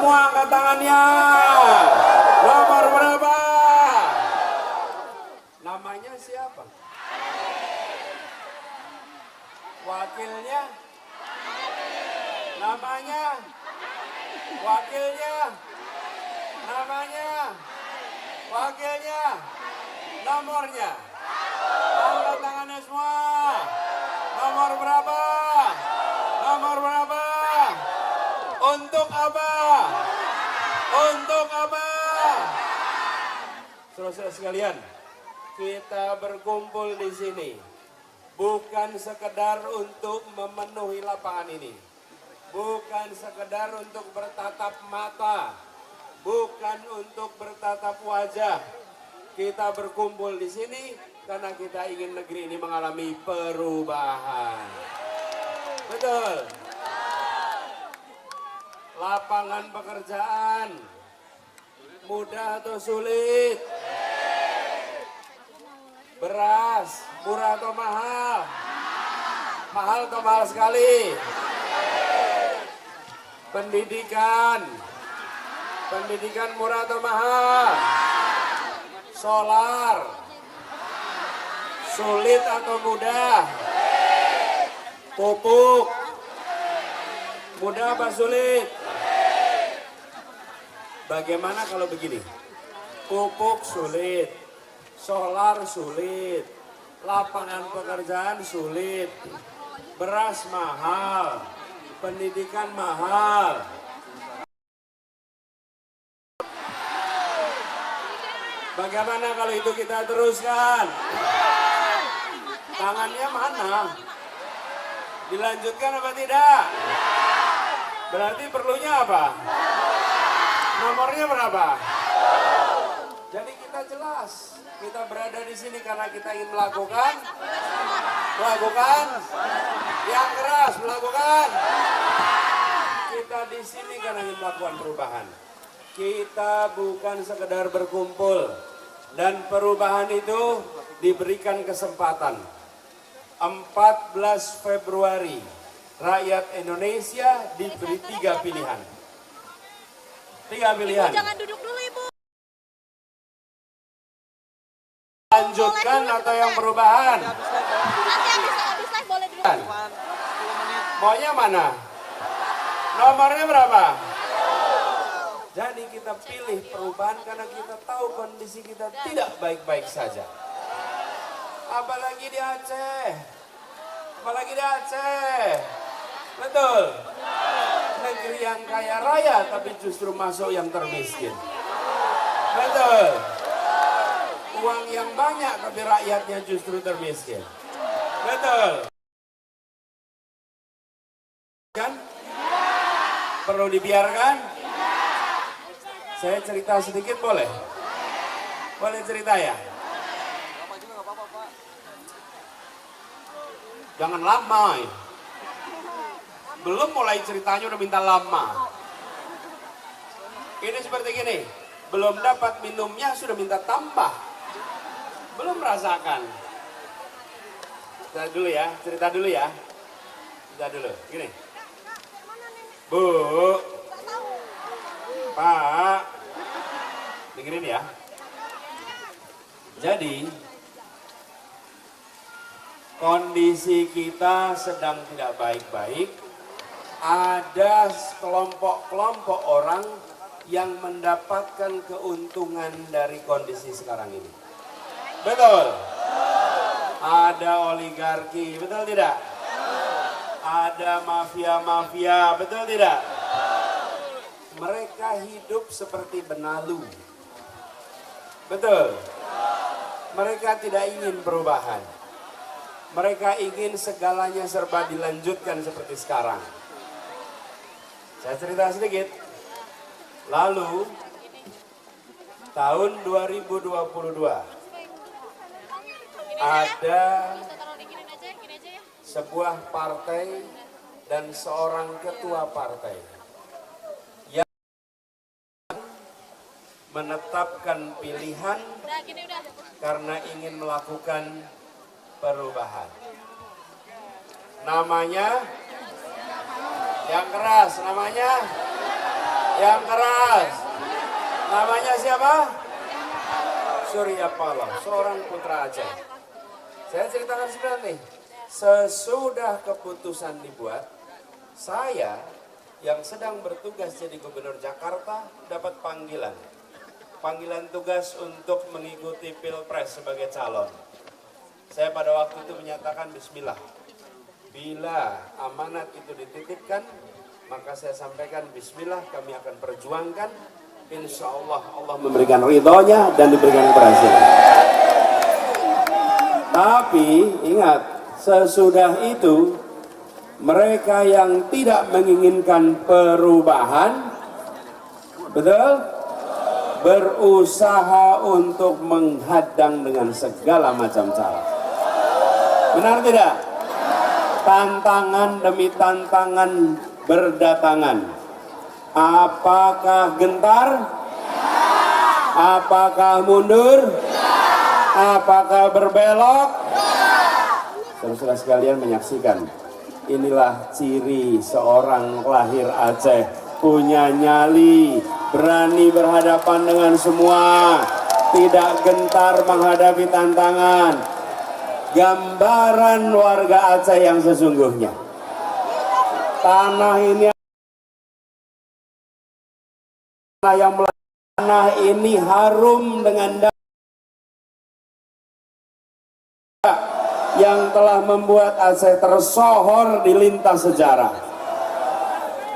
Semua angkat tangannya. Nomor berapa? Namanya siapa? Wakilnya? Namanya? Wakilnya? Namanya? Wakilnya? Nomornya? Angkat tangannya semua. Nomor berapa? Nomor berapa? Untuk apa? Untuk apa? Saudara sekalian, kita berkumpul di sini bukan sekedar untuk memenuhi lapangan ini, bukan sekedar untuk bertatap mata, bukan untuk bertatap wajah. Kita berkumpul di sini karena kita ingin negeri ini mengalami perubahan. Betul. Lapangan pekerjaan mudah atau sulit? Beras murah atau mahal? Mahal atau mahal sekali? Pendidikan murah atau mahal? Solar sulit atau mudah? Pupuk mudah apa sulit? Bagaimana kalau begini? Pupuk sulit, solar sulit, lapangan pekerjaan sulit, beras mahal, pendidikan mahal. Bagaimana kalau itu kita teruskan? Tangannya mana? Dilanjutkan apa tidak? Berarti perlunya apa? Nomornya berapa? Jadi kita jelas, kita berada di sini karena kita ingin melakukan yang keras, melakukan. Kita di sini karena ingin melakukan perubahan. Kita bukan sekedar berkumpul, dan perubahan itu diberikan kesempatan. 14 Februari, rakyat Indonesia diberi 3 pilihan. 3 pilihan. Ibu, jangan duduk dulu, Ibu. Lanjutkan atau yang perubahan? Nanti habis live boleh duduk. Maunya mana? Nomornya berapa? Jadi kita pilih perubahan karena kita tahu kondisi kita tidak baik-baik saja. Apalagi di Aceh. Apalagi di Aceh. Betul. Negeri yang kaya raya tapi justru masuk yang termiskin. Betul. Uang yang banyak tapi rakyatnya justru termiskin. Betul. Kan? Perlu dibiarkan? Saya cerita sedikit boleh? Boleh cerita ya? Jangan lama ya. Belum mulai ceritanya udah minta lama. Ini seperti gini, belum dapat minumnya sudah minta tambah. Belum merasakan. Cerita dulu ya, cerita dulu ya. Cerita dulu, gini. Bu, Pak, dengerin ya. Jadi, kondisi kita sedang tidak baik-baik. Ada kelompok-kelompok orang yang mendapatkan keuntungan dari kondisi sekarang ini. Betul? Ada oligarki, betul tidak? Ada mafia-mafia, betul tidak? Mereka hidup seperti benalu. Betul? Mereka tidak ingin perubahan. Mereka ingin segalanya serba dilanjutkan seperti sekarang. Saya cerita sedikit. Lalu, tahun 2022, ada sebuah partai dan seorang ketua partai yang menetapkan pilihan karena ingin melakukan perubahan. Namanya yang keras, namanya Yang keras. Namanya siapa? Surya Paloh, seorang putra Aceh. Saya ceritakan sebentar nih. Sesudah keputusan dibuat, saya yang sedang bertugas jadi gubernur Jakarta dapat panggilan. Panggilan tugas untuk mengikuti Pilpres sebagai calon. Saya pada waktu itu menyatakan bismillah. Bila amanat itu dititipkan, maka saya sampaikan bismillah, kami akan perjuangkan. Insya Allah Allah memberikan ridhonya dan diberikan keberhasilan. Tapi ingat, sesudah itu mereka yang tidak menginginkan perubahan, betul, berusaha untuk menghadang dengan segala macam cara. Benar tidak? Tantangan demi tantangan berdatangan. Apakah gentar? Apakah mundur? Apakah berbelok? Saudara-saudara sekalian menyaksikan, inilah ciri seorang lahir Aceh, punya nyali, berani berhadapan dengan semua, tidak gentar menghadapi tantangan. Gambaran warga Aceh yang sesungguhnya. Tanah ini tanah ini harum dengan yang telah membuat Aceh tersohor di lintas sejarah.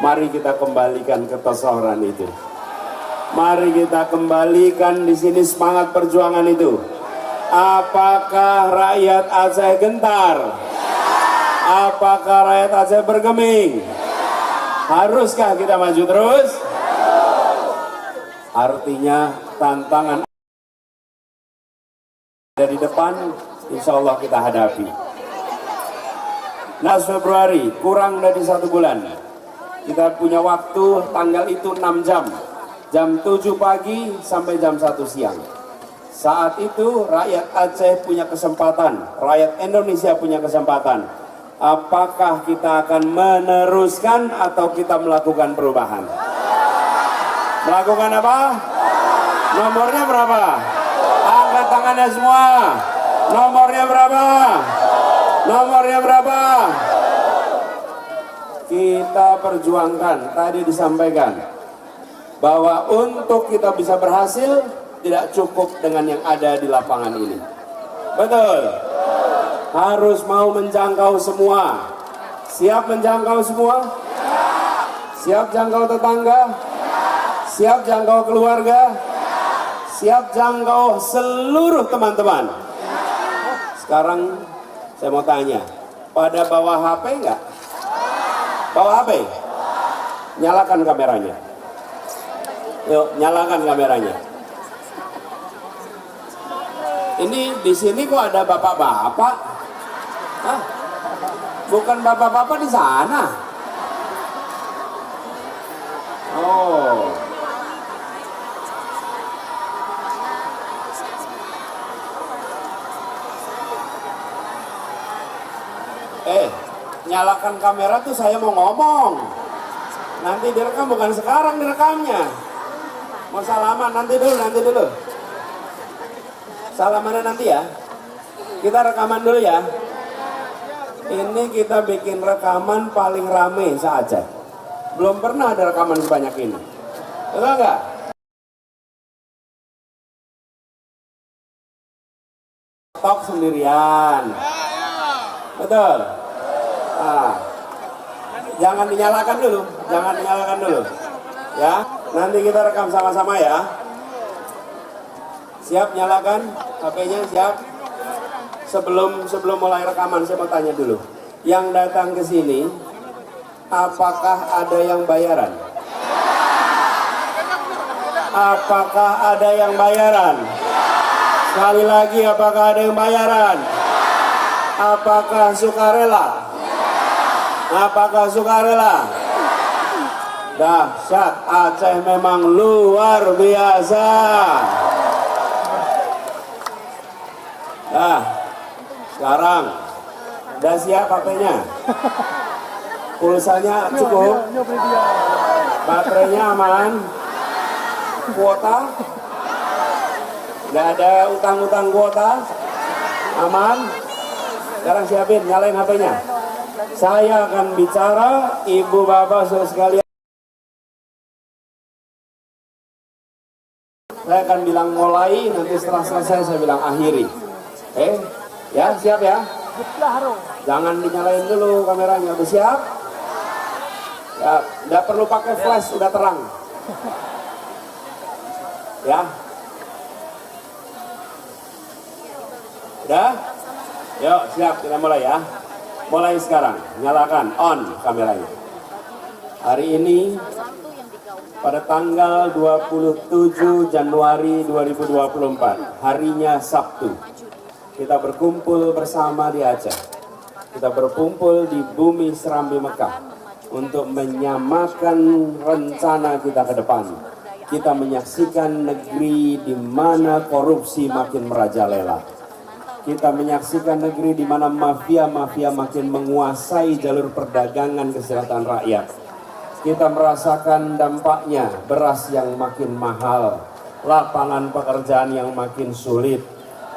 Mari kita kembalikan ketersohoran itu. Mari kita kembalikan di sini semangat perjuangan itu. Apakah rakyat Aceh gentar? Apakah rakyat Aceh bergeming? Haruskah kita maju terus? Artinya tantangan ada di depan, insya Allah kita hadapi. 16 Februari, kurang dari 1 bulan. Kita punya waktu tanggal itu 6 jam. Jam 7 pagi sampai jam 1 siang. Saat itu rakyat Aceh punya kesempatan, rakyat Indonesia punya kesempatan. Apakah kita akan meneruskan atau kita melakukan perubahan? Melakukan apa? Nomornya berapa? Angkat tangannya semua. Nomornya berapa? Nomornya berapa? Kita perjuangkan, tadi disampaikan bahwa untuk kita bisa berhasil tidak cukup dengan yang ada di lapangan ini. Betul. Harus mau menjangkau semua. Siap menjangkau semua? Siap jangkau tetangga? Siap jangkau keluarga? Siap jangkau seluruh teman-teman? Sekarang saya mau tanya, pada bawa HP enggak? Bawa HP? Nyalakan kameranya. Yuk, nyalakan kameranya. Ini di sini kok ada bapak-bapak? Hah? Bukan bapak-bapak di sana? Oh. Nyalakan kamera tuh saya mau ngomong. Nanti direkam, bukan sekarang direkamnya. Mau salaman nanti dulu. Salamannya nanti ya. Kita rekaman dulu ya. Ini kita bikin rekaman paling rame se-Aceh. Belum pernah ada rekaman sebanyak ini. Betul nggak? Tok sendirian. Betul. Nah, jangan dinyalakan dulu. Ya, nanti kita rekam sama-sama ya. Siap nyalakan HP-nya, siap. Sebelum mulai rekaman saya mau tanya dulu. Yang datang ke sini, apakah ada yang bayaran? Apakah ada yang bayaran? Sekali lagi, apakah ada yang bayaran? Apakah sukarela? Apakah sukarela? Dahsyat, Aceh memang luar biasa. Nah, sekarang udah siap HP-nya? Pulsanya cukup? Baterainya aman? Kuota? Nggak ada utang-utang kuota? Aman? Sekarang siapin, nyalain HP-nya. Saya akan bicara, ibu bapak saudara sekalian. Saya akan bilang mulai, nanti setelah selesai saya bilang akhiri. Ya siap ya? Jangan dinyalain dulu kameranya, udah siap? Ya, nggak perlu pakai flash, udah terang. Ya? Udah? Yuk, siap, kita mulai ya. Mulai sekarang, nyalakan, on kameranya. Hari ini, pada tanggal 27 Januari 2024, harinya Sabtu, kita berkumpul bersama di Aceh. Kita berkumpul di bumi Serambi Mekah untuk menyamakan rencana kita ke depan. Kita menyaksikan negeri di mana korupsi makin merajalela. Kita menyaksikan negeri di mana mafia-mafia makin menguasai jalur perdagangan kesejahteraan rakyat. Kita merasakan dampaknya, beras yang makin mahal, lapangan pekerjaan yang makin sulit,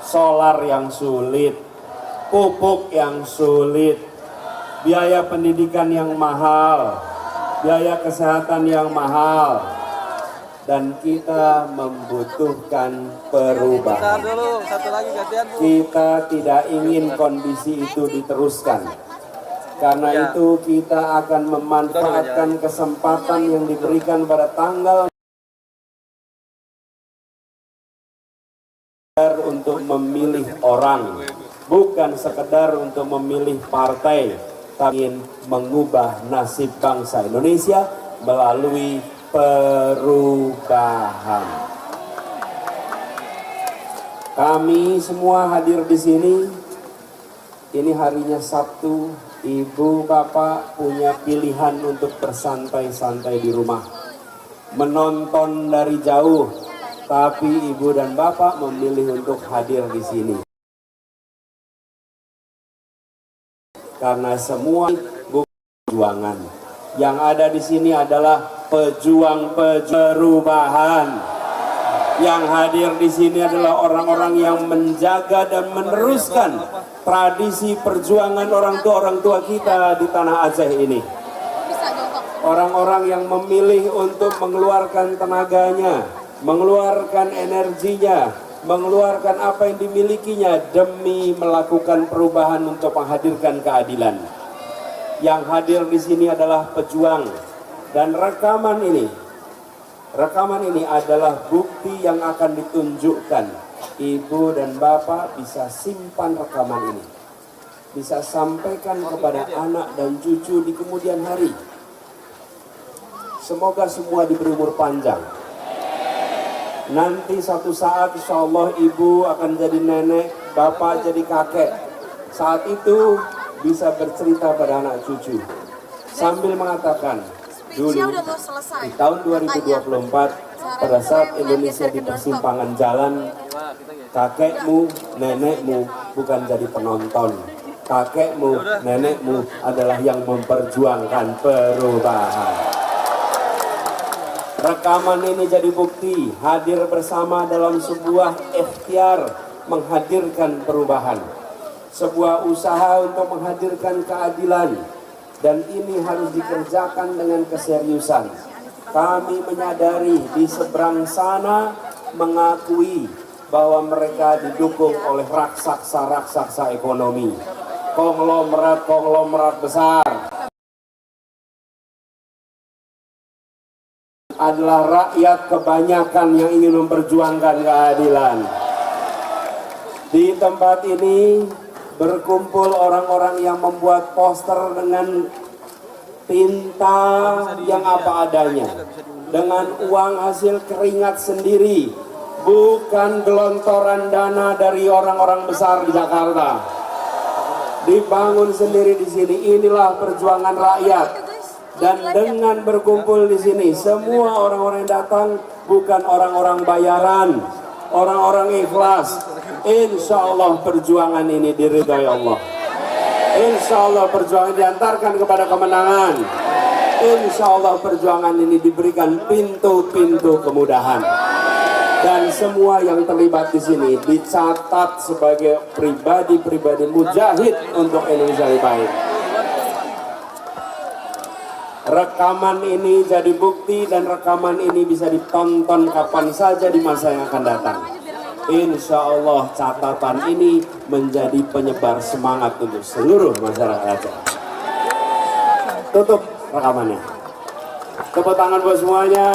solar yang sulit, pupuk yang sulit, biaya pendidikan yang mahal, biaya kesehatan yang mahal, dan kita membutuhkan perubahan. Kita tidak ingin kondisi itu diteruskan. Karena itu kita akan memanfaatkan kesempatan yang diberikan pada tanggal untuk memilih orang, bukan sekedar untuk memilih partai, tapi ingin mengubah nasib bangsa Indonesia melalui perubahan. Kami semua hadir di sini. Ini harinya Sabtu. Ibu bapak punya pilihan untuk bersantai-santai di rumah, menonton dari jauh, tapi ibu dan bapak memilih untuk hadir di sini. Karena semua bukan perjuangan. Yang ada di sini adalah pejuang perubahan. Yang hadir di sini adalah orang-orang yang menjaga dan meneruskan tradisi perjuangan orang tua kita di tanah Aceh ini. Orang-orang yang memilih untuk mengeluarkan tenaganya, mengeluarkan energinya, mengeluarkan apa yang dimilikinya demi melakukan perubahan untuk menghadirkan keadilan. Yang hadir di sini adalah pejuang, dan rekaman ini adalah bukti yang akan ditunjukkan. Ibu dan bapak bisa simpan rekaman ini, bisa sampaikan kepada anak dan cucu di kemudian hari. Semoga semua diberi umur panjang. Nanti satu saat insya Allah ibu akan jadi nenek, bapak jadi kakek. Saat itu bisa bercerita pada anak cucu sambil mengatakan, dulu di tahun 2024 pada saat Indonesia di persimpangan jalan, kakekmu, nenekmu bukan jadi penonton. Kakekmu, nenekmu adalah yang memperjuangkan perubahan. Rekaman ini jadi bukti hadir bersama dalam sebuah ikhtiar menghadirkan perubahan. Sebuah usaha untuk menghadirkan keadilan. Dan ini harus dikerjakan dengan keseriusan. Kami menyadari di seberang sana mengakui bahwa mereka didukung oleh raksasa-raksasa ekonomi, konglomerat besar. Adalah rakyat kebanyakan yang ingin memperjuangkan keadilan. Di tempat ini berkumpul orang-orang yang membuat poster dengan tinta yang apa adanya, dengan uang hasil keringat sendiri, bukan gelontoran dana dari orang-orang besar di Jakarta. Dibangun sendiri di sini. Inilah perjuangan rakyat. Dan dengan berkumpul di sini, semua orang-orang yang datang bukan orang-orang bayaran, orang-orang ikhlas. Insya Allah perjuangan ini diridhai Allah. Insya Allah perjuangan diantarkan kepada kemenangan. Insya Allah perjuangan ini diberikan pintu-pintu kemudahan. Dan semua yang terlibat di sini dicatat sebagai pribadi-pribadi mujahid untuk Indonesia yang baik. Rekaman ini jadi bukti dan rekaman ini bisa ditonton kapan saja di masa yang akan datang. Insya Allah catatan ini menjadi penyebar semangat untuk seluruh masyarakat Aceh. Tutup rekamannya. Tepuk tangan buat semuanya.